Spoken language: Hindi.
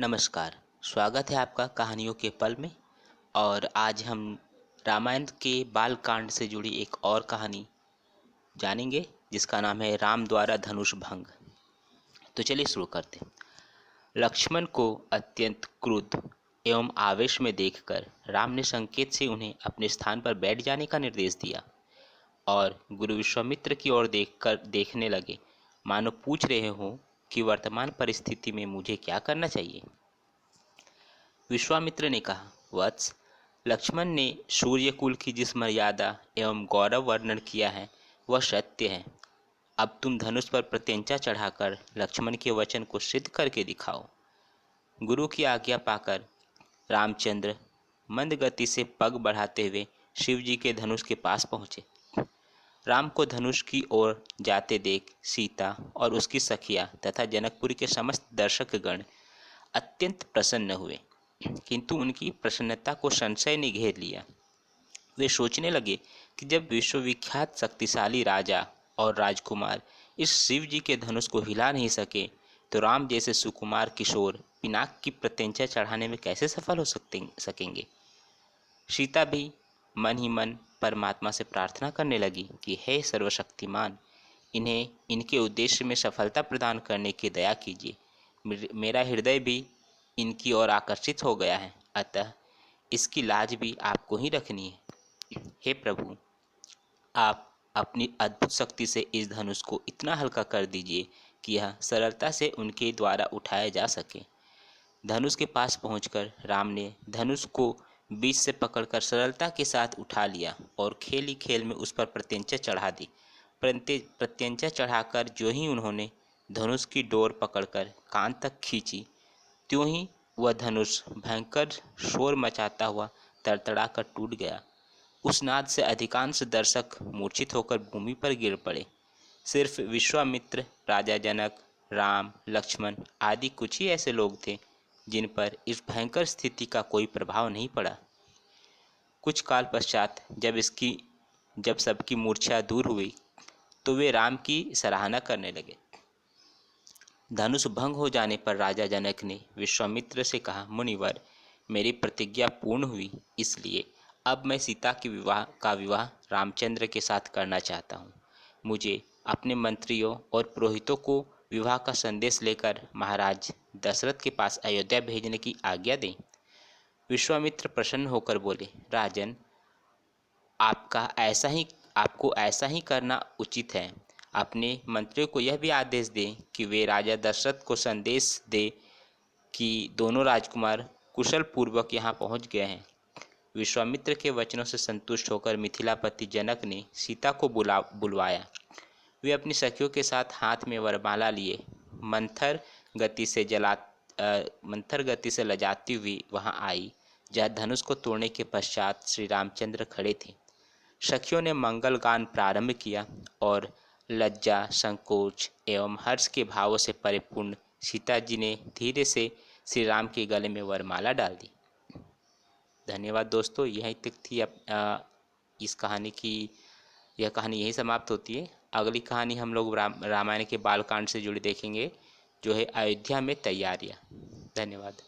नमस्कार। स्वागत है आपका कहानियों के पल में। और आज हम रामायण के बालकांड से जुड़ी एक और कहानी जानेंगे जिसका नाम है राम द्वारा धनुष भंग। तो चलिए शुरू करते हैं। लक्ष्मण को अत्यंत क्रुद्ध एवं आवेश में देखकर राम ने संकेत से उन्हें अपने स्थान पर बैठ जाने का निर्देश दिया और गुरु विश्वामित्र की ओर देखने लगे, मानो पूछ रहे हो कि वर्तमान परिस्थिति में मुझे क्या करना चाहिए। विश्वामित्र ने कहा, वत्स, लक्ष्मण ने सूर्यकुल की जिस मर्यादा एवं गौरव वर्णन किया है वह सत्य है। अब तुम धनुष पर प्रत्यंचा चढ़ाकर लक्ष्मण के वचन को सिद्ध करके दिखाओ। गुरु की आज्ञा पाकर रामचंद्र मंद गति से पग बढ़ाते हुए शिव जी के धनुष के पास पहुँचे। राम को धनुष की ओर जाते देख सीता और उसकी सखिया तथा जनकपुरी के समस्त दर्शकगण अत्यंत प्रसन्न हुए, किंतु उनकी प्रसन्नता को संशय ने घेर लिया। वे सोचने लगे कि जब विश्वविख्यात शक्तिशाली राजा और राजकुमार इस शिव जी के धनुष को हिला नहीं सके, तो राम जैसे सुकुमार किशोर पिनाक की प्रत्यंचा चढ़ाने में कैसे सफल हो सकेंगे। सीता भी मन ही मन परमात्मा से प्रार्थना करने लगी कि हे सर्वशक्तिमान, इन्हें इनके उद्देश्य में सफलता प्रदान करने की दया कीजिए। मेरा हृदय भी इनकी ओर आकर्षित हो गया है, अतः इसकी लाज भी आपको ही रखनी है। हे प्रभु, आप अपनी अद्भुत शक्ति से इस धनुष को इतना हल्का कर दीजिए कि यह सरलता से उनके द्वारा उठाया जा सके। धनुष के पास पहुंचकर राम ने धनुष को बीच से पकड़कर सरलता के साथ उठा लिया और खेल ही खेल में उस पर प्रत्यंचा चढ़ा दी। प्रत्यंचा चढ़ाकर जो ही उन्होंने धनुष की डोर पकड़कर कान तक खींची, त्यों ही वह धनुष भयंकर शोर मचाता हुआ तड़तड़ा कर टूट गया। उस नाद से अधिकांश दर्शक मूर्छित होकर भूमि पर गिर पड़े। सिर्फ विश्वामित्र, राजा जनक, राम, लक्ष्मण आदि कुछ ही ऐसे लोग थे जिन पर इस भयंकर स्थिति का कोई प्रभाव नहीं पड़ा। कुछ काल पश्चात जब सबकी मूर्छा दूर हुई तो वे राम की सराहना करने लगे। धनुष भंग हो जाने पर राजा जनक ने विश्वामित्र से कहा, मुनिवर, मेरी प्रतिज्ञा पूर्ण हुई, इसलिए अब मैं सीता के विवाह रामचंद्र के साथ करना चाहता हूँ। मुझे अपने मंत्रियों और पुरोहितों को विवाह का संदेश लेकर महाराज दशरथ के पास अयोध्या भेजने की आज्ञा दें। विश्वामित्र प्रसन्न होकर बोले, राजन, आपको ऐसा ही करना उचित है। अपने मंत्रियों को यह भी आदेश दें कि वे राजा दशरथ को संदेश दें कि दोनों राजकुमार कुशल पूर्वक यहाँ पहुँच गए हैं। विश्वामित्र के वचनों से संतुष्ट होकर मिथिलापति जनक ने सीता को बुलवाया। वे अपनी सखियों के साथ हाथ में वरमाला लिए मंथर गति से लजाती हुई वहां आई, जहाँ धनुष को तोड़ने के पश्चात श्री रामचंद्र खड़े थे। सखियों ने मंगल गान प्रारंभ किया और लज्जा, संकोच एवं हर्ष के भावों से परिपूर्ण सीता जी ने धीरे से श्री राम के गले में वरमाला डाल दी। धन्यवाद दोस्तों, यहीं तक थी इस कहानी की। यह कहानी यहीं समाप्त होती है। अगली कहानी हम लोग रामायण के बालकांड से जुड़ी देखेंगे, जो है अयोध्या में तैयारियाँ। धन्यवाद।